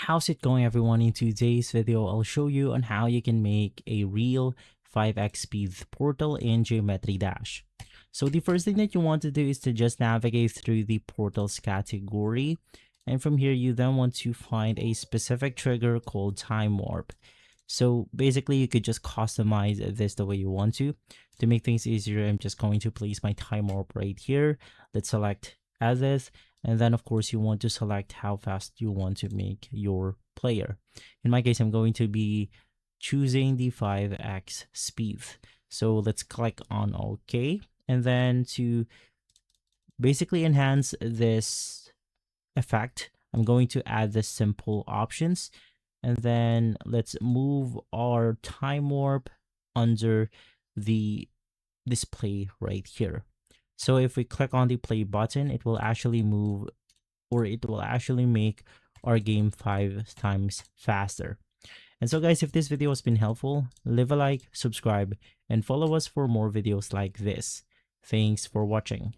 How's it going, everyone? In today's video, I'll show you on how you can make a real 5x speed portal in Geometry Dash. So the first thing that you want to do is to just navigate through the portals category. And from here, you then want to find a specific trigger called time warp. So basically, you could just customize this the way you want to. To make things easier, I'm just going to place my time warp right here. Let's select as is. And then, of course, you want to select how fast you want to make your player. In my case, I'm going to be choosing the 5x speed. So let's click on OK. And then to basically enhance this effect, I'm going to add the simple options. And then let's move our time warp under the display right here. So if we click on the play button, it will actually move, or it will actually make our game 5 times faster. And so guys, if this video has been helpful, leave a like, subscribe, and follow us for more videos like this. Thanks for watching.